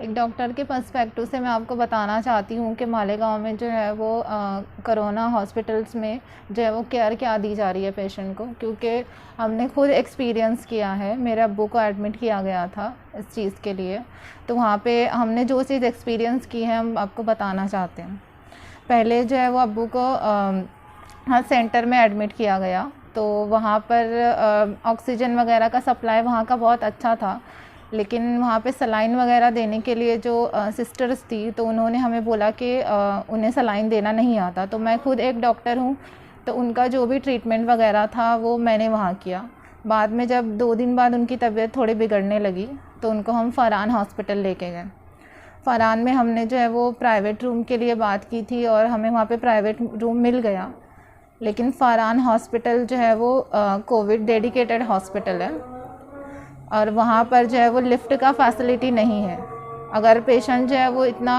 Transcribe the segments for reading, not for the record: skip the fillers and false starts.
एक डॉक्टर के पर्सपेक्टिव से मैं आपको बताना चाहती हूँ कि मालेगांव में जो है वो कोरोना हॉस्पिटल्स में जो है वो केयर क्या दी जा रही है पेशेंट को, क्योंकि हमने खुद एक्सपीरियंस किया है। मेरे अब्बू को एडमिट किया गया था इस चीज़ के लिए, तो वहाँ पे हमने जो चीज़ एक्सपीरियंस की है हम आपको बताना चाहते हैं। पहले जो है वो अब्बू को हेल्थ सेंटर में एडमिट किया गया, तो वहाँ पर ऑक्सीजन वगैरह का सप्लाई वहाँ का बहुत अच्छा था, लेकिन वहाँ पे सलाइन वगैरह देने के लिए जो सिस्टर्स थी तो उन्होंने हमें बोला कि उन्हें सलाइन देना नहीं आता। तो मैं खुद एक डॉक्टर हूँ, तो उनका जो भी ट्रीटमेंट वगैरह था वो मैंने वहाँ किया। बाद में जब 2 दिन बाद उनकी तबीयत थोड़ी बिगड़ने लगी तो उनको हम फरहान हॉस्पिटल लेके गए। फरहान में हमने जो है वो प्राइवेट रूम के लिए बात की थी और हमें वहाँ पे प्राइवेट रूम मिल गया, लेकिन फरहान हॉस्पिटल जो है वो कोविड डेडिकेटेड हॉस्पिटल है और वहाँ पर जो है वो लिफ्ट का फैसिलिटी नहीं है। अगर पेशेंट जो है वो इतना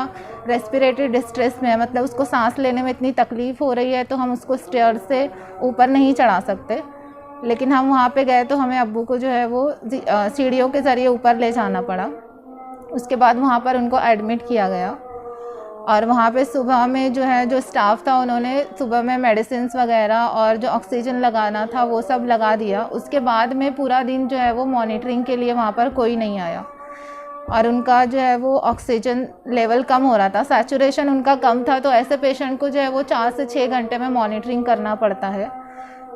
रेस्पिरेटरी डिस्ट्रेस में है, मतलब उसको सांस लेने में इतनी तकलीफ़ हो रही है, तो हम उसको स्टेयर से ऊपर नहीं चढ़ा सकते। लेकिन हम वहाँ पे गए तो हमें अब्बू को जो है वो सीढ़ियों के ज़रिए ऊपर ले जाना पड़ा। उसके बाद वहाँ पर उनको एडमिट किया गया और वहाँ पे सुबह में जो है जो स्टाफ था उन्होंने सुबह में मेडिसिन्स वगैरह और जो ऑक्सीजन लगाना था वो सब लगा दिया। उसके बाद में पूरा दिन जो है वो मॉनिटरिंग के लिए वहाँ पर कोई नहीं आया और उनका जो है वो ऑक्सीजन लेवल कम हो रहा था, सैचुरेशन उनका कम था। तो ऐसे पेशेंट को जो है वो 4 से 6 घंटे में मॉनिटरिंग करना पड़ता है।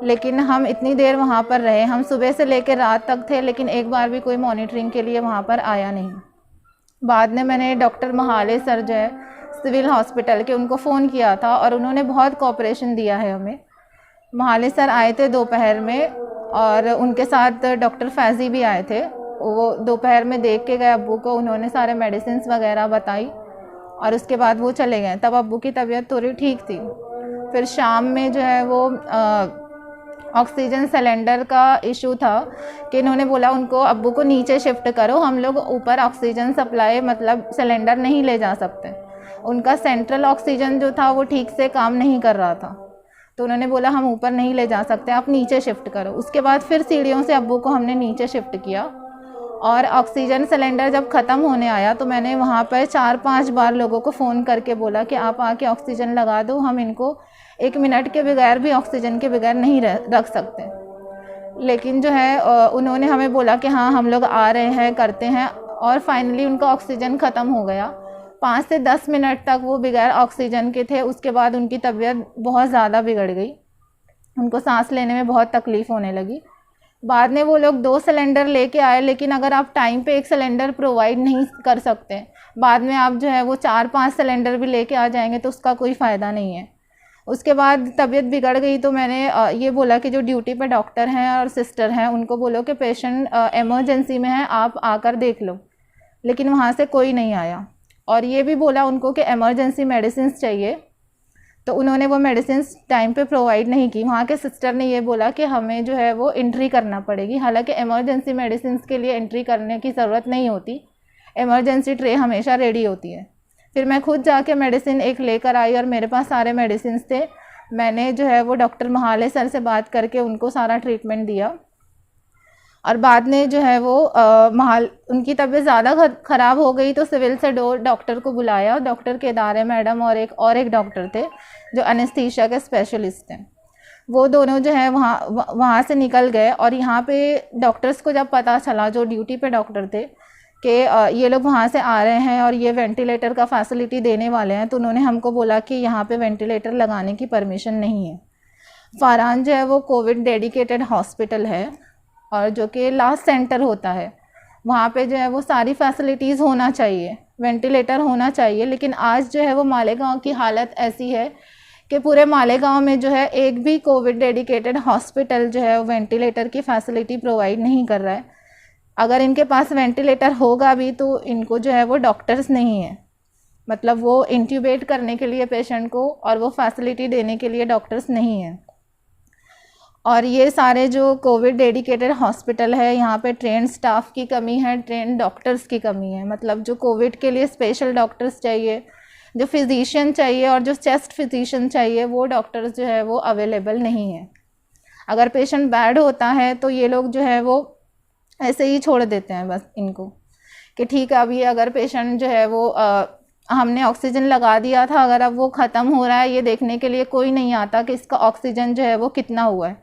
लेकिन हम इतनी देर वहाँ पर रहे, हम सुबह से लेकर रात तक थे, लेकिन एक बार भी कोई मॉनिटरिंग के लिए वहाँ पर आया नहीं। बाद में मैंने डॉक्टर महाले सर जो है सिविल हॉस्पिटल के, उनको फ़ोन किया था और उन्होंने बहुत कोऑपरेशन दिया है हमें। महाले सर आए थे दोपहर में और उनके साथ डॉक्टर फैज़ी भी आए थे। वो दोपहर में देख के गए अब्बू को, उन्होंने सारे मेडिसिन वगैरह बताई और उसके बाद वो चले गए। तब अब्बू की तबीयत थोड़ी ठीक थी। फिर शाम में जो है वो ऑक्सीजन सिलेंडर का इशू था कि इन्होंने बोला उनको अब्बू को नीचे शिफ्ट करो, हम लोग ऊपर ऑक्सीजन सप्लाई मतलब सिलेंडर नहीं ले जा सकते। उनका सेंट्रल ऑक्सीजन जो था वो ठीक से काम नहीं कर रहा था, तो उन्होंने बोला हम ऊपर नहीं ले जा सकते, आप नीचे शिफ्ट करो। उसके बाद फिर सीढ़ियों से अब्बू को हमने नीचे शिफ्ट किया और ऑक्सीजन सिलेंडर जब ख़त्म होने आया तो मैंने वहाँ पर 4-5 बार लोगों को फ़ोन करके बोला कि आप आके ऑक्सीजन लगा दो, हम इनको 1 मिनट के बगैर भी ऑक्सीजन के बगैर नहीं रख सकते। लेकिन जो है उन्होंने हमें बोला कि हाँ हम लोग आ रहे हैं, करते हैं, और फाइनली उनका ऑक्सीजन ख़त्म हो गया। 5 से 10 मिनट तक वो बगैर ऑक्सीजन के थे। उसके बाद उनकी तबीयत बहुत ज़्यादा बिगड़ गई, उनको सांस लेने में बहुत तकलीफ़ होने लगी। बाद में वो लोग 2 सिलेंडर लेके आए, लेकिन अगर आप टाइम पे 1 सिलेंडर प्रोवाइड नहीं कर सकते, बाद में आप जो है वो 4-5 सिलेंडर भी लेके आ जाएंगे तो उसका कोई फ़ायदा नहीं है। उसके बाद तबीयत बिगड़ गई तो मैंने ये बोला कि जो ड्यूटी पे डॉक्टर हैं और सिस्टर हैं उनको बोलो कि पेशेंट इमरजेंसी में है, आप आकर देख लो। लेकिन वहाँ से कोई नहीं आया। और ये भी बोला उनको कि इमरजेंसी मेडिसिन चाहिए, तो उन्होंने वो मेडिसिन टाइम पे प्रोवाइड नहीं की। वहाँ के सिस्टर ने ये बोला कि हमें जो है वो एंट्री करना पड़ेगी, हालांकि इमरजेंसी मेडिसिन के लिए एंट्री करने की ज़रूरत नहीं होती, इमरजेंसी ट्रे हमेशा रेडी होती है। फिर मैं खुद जाके मेडिसिन एक लेकर आई और मेरे पास सारे मेडिसिन थे। मैंने जो है वो डॉक्टर महाले सर से बात करके उनको सारा ट्रीटमेंट दिया और बाद में जो है वो उनकी तबीयत ज़्यादा ख़राब हो गई तो सिविल से डॉक्टर को बुलाया। डॉक्टर केदारे मैडम और एक डॉक्टर थे जो एनेस्थीसिया के स्पेशलिस्ट हैं। वो दोनों जो है वहाँ से निकल गए और यहाँ पे डॉक्टर्स को जब पता चला, जो ड्यूटी पे डॉक्टर थे, कि ये लोग वहाँ से आ रहे हैं और ये वेंटिलेटर का फैसिलिटी देने वाले हैं, तो उन्होंने हमको बोला कि यहाँ पे वेंटिलेटर लगाने की परमिशन नहीं है। फरहान जो है वो कोविड डेडिकेटेड हॉस्पिटल है और जो कि लास्ट सेंटर होता है, वहाँ पे जो है वो सारी फैसिलिटीज़ होना चाहिए, वेंटिलेटर होना चाहिए। लेकिन आज जो है वो मालेगांव की हालत ऐसी है कि पूरे मालेगांव में जो है एक भी कोविड डेडिकेटेड हॉस्पिटल जो है वो वेंटिलेटर की फैसिलिटी प्रोवाइड नहीं कर रहा है। अगर इनके पास वेंटिलेटर होगा भी तो इनको जो है वो डॉक्टर्स नहीं है, मतलब वो इंट्यूबेट करने के लिए पेशेंट को और वो फैसिलिटी देने के लिए डॉक्टर्स नहीं है। और ये सारे जो कोविड डेडिकेटेड हॉस्पिटल है, यहाँ पे ट्रेन स्टाफ की कमी है, ट्रेन डॉक्टर्स की कमी है। मतलब जो कोविड के लिए स्पेशल डॉक्टर्स चाहिए, जो फिजिशियन चाहिए और जो चेस्ट फिजिशियन चाहिए, वो डॉक्टर्स जो है वो अवेलेबल नहीं है। अगर पेशेंट बैड होता है तो ये लोग जो है वो ऐसे ही छोड़ देते हैं बस इनको, कि ठीक है, अभी अगर पेशेंट जो है वो हमने ऑक्सीजन लगा दिया था, अगर अब वो ख़त्म हो रहा है, ये देखने के लिए कोई नहीं आता कि इसका ऑक्सीजन जो है वो कितना हुआ है।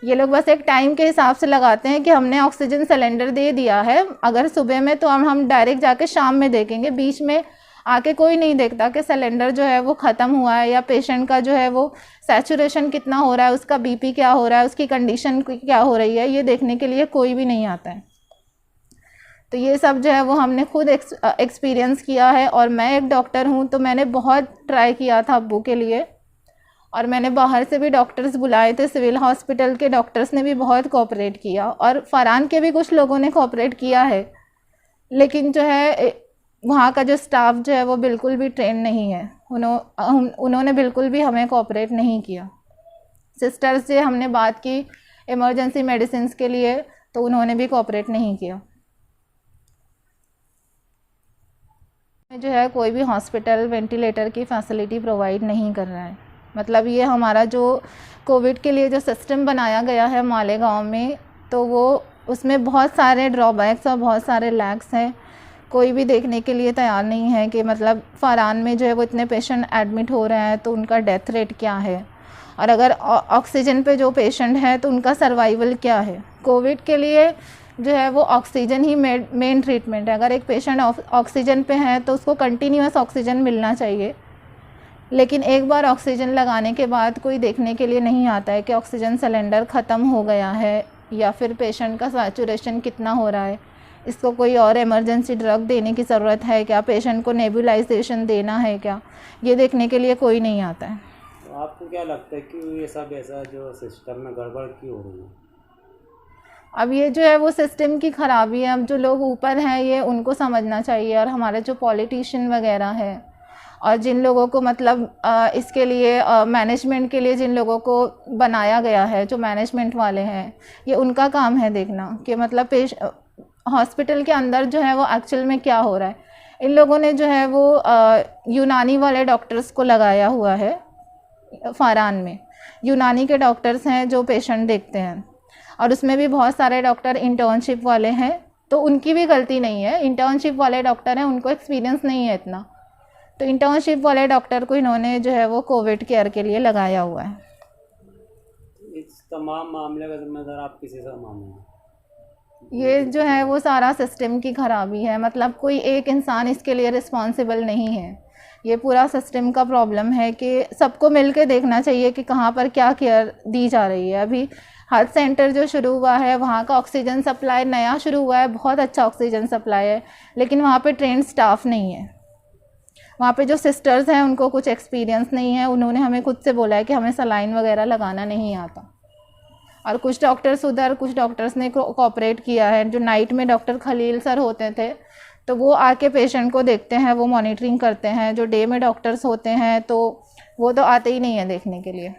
ये लोग बस एक टाइम के हिसाब से लगाते हैं कि हमने ऑक्सीजन सिलेंडर दे दिया है, अगर सुबह में तो हम डायरेक्ट जाके शाम में देखेंगे, बीच में आके कोई नहीं देखता कि सिलेंडर जो है वो ख़त्म हुआ है या पेशेंट का जो है वो सैचुरेशन कितना हो रहा है, उसका बीपी क्या हो रहा है, उसकी कंडीशन क्या हो रही है, ये देखने के लिए कोई भी नहीं आता है। तो ये सब जो है वो हमने खुद एक्सपीरियंस किया है। और मैं एक डॉक्टर हूँ तो मैंने बहुत ट्राई किया था अब्बू के लिए, और मैंने बाहर से भी डॉक्टर्स बुलाए थे, सिविल हॉस्पिटल के डॉक्टर्स ने भी बहुत कोऑपरेट किया, और फरहान के भी कुछ लोगों ने कोऑपरेट किया है, लेकिन जो है वहाँ का जो स्टाफ जो है वो बिल्कुल भी ट्रेन नहीं है, उन्होंने बिल्कुल भी हमें कोऑपरेट नहीं किया। सिस्टर्स से हमने बात की इमरजेंसी मेडिसिन के लिए, तो उन्होंने भी कोऑपरेट नहीं किया। जो है कोई भी हॉस्पिटल वेंटिलेटर की फैसिलिटी प्रोवाइड नहीं कर रहा है। मतलब ये हमारा जो कोविड के लिए जो सिस्टम बनाया गया है मालेगांव में, तो वो उसमें बहुत सारे ड्रॉबैक्स और बहुत सारे लैग्स हैं। कोई भी देखने के लिए तैयार नहीं है कि मतलब फरहान में जो है वो इतने पेशेंट एडमिट हो रहे हैं तो उनका डेथ रेट क्या है, और अगर ऑक्सीजन पे जो पेशेंट है तो उनका सर्वाइवल क्या है। कोविड के लिए जो है वो ऑक्सीजन ही मेन ट्रीटमेंट है। अगर एक पेशेंट ऑक्सीजन पे है तो उसको कंटिन्यूस ऑक्सीजन मिलना चाहिए, लेकिन एक बार ऑक्सीजन लगाने के बाद कोई देखने के लिए नहीं आता है कि ऑक्सीजन सिलेंडर ख़त्म हो गया है या फिर पेशेंट का सैचुरेशन कितना हो रहा है, इसको कोई और इमरजेंसी ड्रग देने की ज़रूरत है क्या, पेशेंट को नेबुलाइजेशन देना है क्या, ये देखने के लिए कोई नहीं आता है। तो आपको क्या लगता है कि ये सब ऐसा जो सिस्टम में गड़बड़ क्यों हो रही है? अब ये जो है वो सिस्टम की ख़राबी है। अब जो लोग ऊपर हैं ये उनको समझना चाहिए, और हमारे जो पॉलिटिशियन वगैरह हैं और जिन लोगों को मतलब इसके लिए मैनेजमेंट के लिए जिन लोगों को बनाया गया है, जो मैनेजमेंट वाले हैं, ये उनका काम है देखना कि मतलब हॉस्पिटल के अंदर जो है वो एक्चुअल में क्या हो रहा है। इन लोगों ने जो है वो यूनानी वाले डॉक्टर्स को लगाया हुआ है फरहान में। यूनानी के डॉक्टर्स हैं जो पेशेंट देखते हैं, और उसमें भी बहुत सारे डॉक्टर इंटर्नशिप वाले हैं, तो उनकी भी गलती नहीं है। इंटर्नशिप वाले डॉक्टर हैं, उनको एक्सपीरियंस नहीं है इतना, तो इंटर्नशिप वाले डॉक्टर को इन्होंने जो है वो कोविड केयर के लिए लगाया हुआ है। इस तमाम मामले का जिम्मेदार आप किसी से मानेंगे? ये जो है वो सारा सिस्टम की ख़राबी है। मतलब कोई एक इंसान इसके लिए रिस्पॉन्सिबल नहीं है, ये पूरा सिस्टम का प्रॉब्लम है कि सबको मिलके देखना चाहिए कि कहाँ पर क्या केयर दी जा रही है। अभी हेल्थ सेंटर जो शुरू हुआ है, वहाँ का ऑक्सीजन सप्लाई नया शुरू हुआ है, बहुत अच्छा ऑक्सीजन सप्लाई है, लेकिन वहाँ पे ट्रेंड स्टाफ नहीं है। वहाँ पे जो सिस्टर्स हैं उनको कुछ एक्सपीरियंस नहीं है, उन्होंने हमें खुद से बोला है कि हमें सलाइन वगैरह लगाना नहीं आता। और कुछ डॉक्टर्स उधर, कुछ डॉक्टर्स ने कोऑपरेट किया है। जो नाइट में डॉक्टर खलील सर होते थे तो वो आके पेशेंट को देखते हैं, वो मॉनिटरिंग करते हैं। जो डे में डॉक्टर्स होते हैं तो वो तो आते ही नहीं है देखने के लिए।